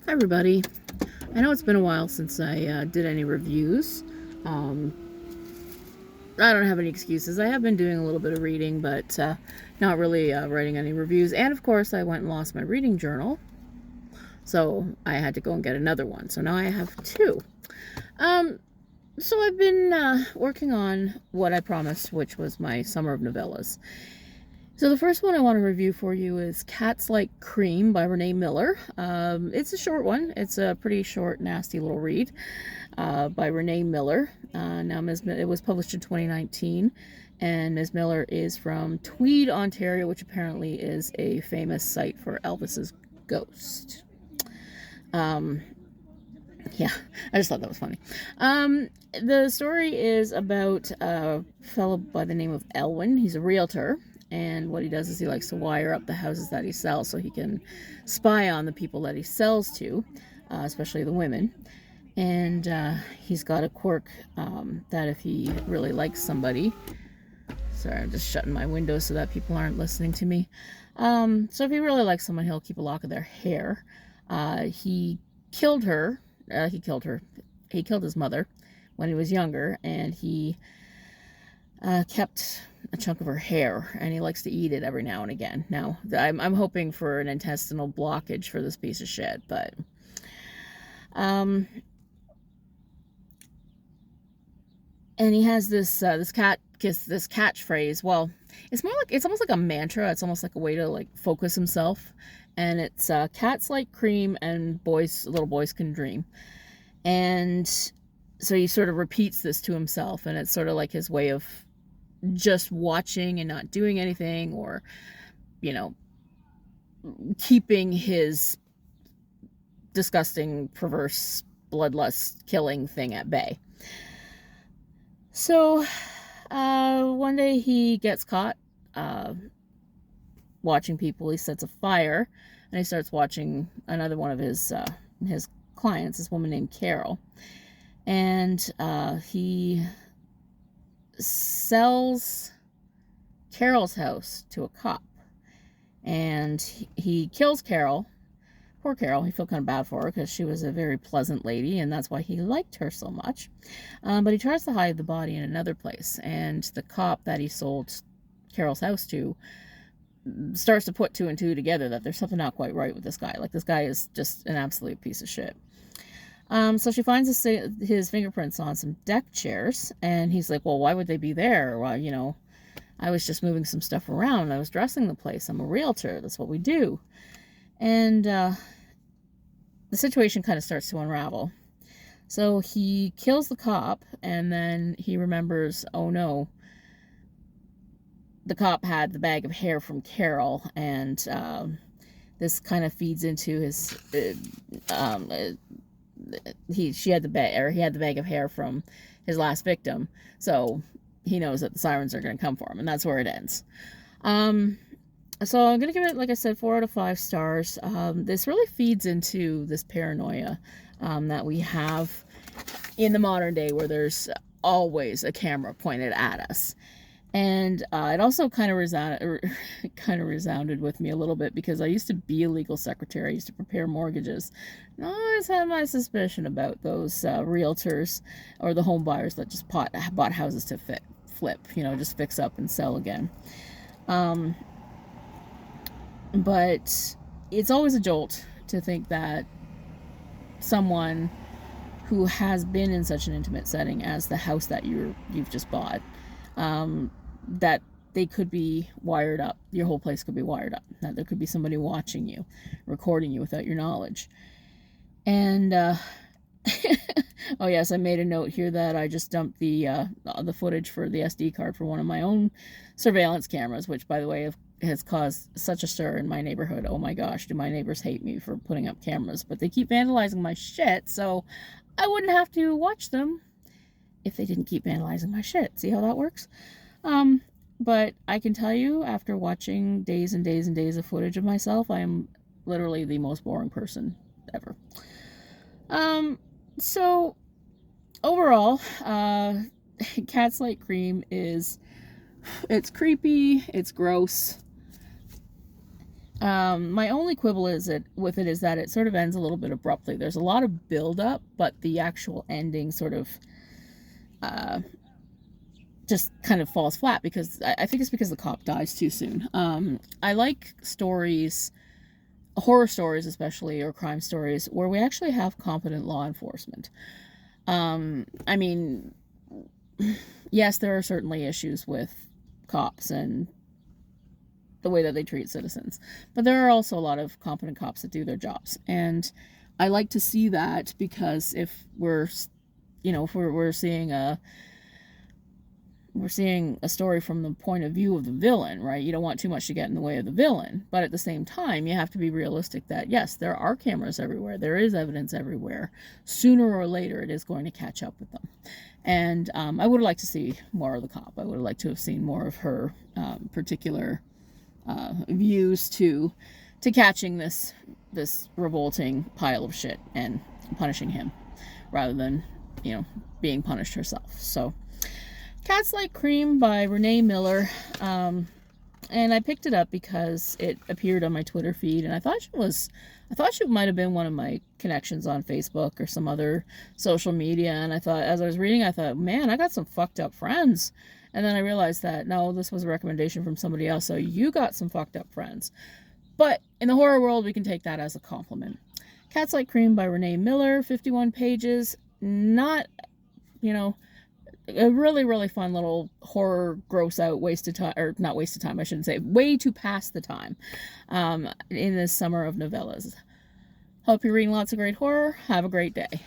Hi everybody. I know it's been a while since I did any reviews. Um, I don't have any excuses. I have been doing a little bit of reading, but not really writing any reviews. And of course, I went and lost my reading journal, so I had to go and get another one. So now I have two. Um, so I've been working on what I promised, which was my summer of novellas. So the first one I want to review for you is Cats Like Cream by Renee Miller. It's a short one. It's a pretty short, nasty little read by Renee Miller. It was published in 2019, and Ms. Miller is from Tweed, Ontario, which apparently is a famous site for Elvis's ghost. Yeah, I just thought that was funny. The story is about a fellow by the name of Elwin. He's a realtor, and what he does is he likes to wire up the houses that he sells so he can spy on the people that he sells to, especially the women. And he's got a quirk that if he really likes somebody, sorry, I'm just shutting my window so that people aren't listening to me. So if he really likes someone, he'll keep a lock of their hair. He killed her. He killed his mother when he was younger, and he kept a chunk of her hair, and he likes to eat it every now and again. Now, I'm hoping for an intestinal blockage for this piece of shit, but and he has this catchphrase. Well, it's almost like a mantra. It's almost like a way to like focus himself, and it's cats like cream and little boys can dream. And so he sort of repeats this to himself, and it's sort of like his way of just watching and not doing anything, or keeping his disgusting, perverse, bloodlust killing thing at bay. So one day he gets caught watching people. He sets a fire, and he starts watching another one of his clients, this woman named Carol, and he sells Carol's house to a cop, and he kills Carol. Poor Carol. He felt kind of bad for her because she was a very pleasant lady, and that's why he liked her so much. But he tries to hide the body in another place, and the cop that he sold Carol's house to starts to put two and two together that there's something not quite right with this guy. Like, this guy is just an absolute piece of shit. So she finds his fingerprints on some deck chairs, and he's like, well, why would they be there? Well, I was just moving some stuff around. I was dressing the place. I'm a realtor. That's what we do. And the situation kind of starts to unravel. So he kills the cop, and then he remembers, oh no, the cop had the bag of hair from Carol, and this kind of feeds into his he had the bag of hair from his last victim, so he knows that the sirens are going to come for him, and that's where it ends. So I'm going to give it, like I said, 4 out of 5 stars. This really feeds into this paranoia that we have in the modern day, where there's always a camera pointed at us. And it also kind of resounded with me a little bit, because I used to be a legal secretary. I used to prepare mortgages. And I always had my suspicion about those realtors or the home buyers that just bought houses to flip, just fix up and sell again. But it's always a jolt to think that someone who has been in such an intimate setting as the house that you've just bought, that they could be wired up. Your whole place could be wired up. That there could be somebody watching you, recording you without your knowledge. And oh yes, I made a note here that I just dumped the footage for the SD card for one of my own surveillance cameras, which, by the way, has caused such a stir in my neighborhood. Oh my gosh, do my neighbors hate me for putting up cameras, but they keep vandalizing my shit, so I wouldn't have to watch them if they didn't keep vandalizing my shit. See how that works? But I can tell you, after watching days and days and days of footage of myself, I am literally the most boring person ever. So overall, Cats Like Cream it's creepy, it's gross. My only quibble with it is that it sort of ends a little bit abruptly. There's a lot of build up, but the actual ending sort of just kind of falls flat, because I think it's because the cop dies too soon. I like stories, horror stories especially, or crime stories, where we actually have competent law enforcement. I mean, yes, there are certainly issues with cops and the way that they treat citizens, but there are also a lot of competent cops that do their jobs, and I like to see that, because if we're, if we're seeing a story from the point of view of the villain, right? You don't want too much to get in the way of the villain, but at the same time, you have to be realistic that yes, there are cameras everywhere, there is evidence everywhere. Sooner or later, it is going to catch up with them. And I would have liked to see more of the cop. I would have liked to have seen more of her particular views to catching this revolting pile of shit and punishing him, rather than being punished herself. So, Cats Like Cream by Renee Miller. And I picked it up because it appeared on my Twitter feed, and I thought she might have been one of my connections on Facebook or some other social media. And I thought, as I was reading, I thought, man, I got some fucked up friends. And then I realized that no, this was a recommendation from somebody else. So you got some fucked up friends. But in the horror world, we can take that as a compliment. Cats Like Cream by Renee Miller, 51 pages. Not, a really, really fun little horror, gross out, wasted time, or not wasted time, I shouldn't say, way to pass the time in this summer of novellas. Hope you're reading lots of great horror. Have a great day.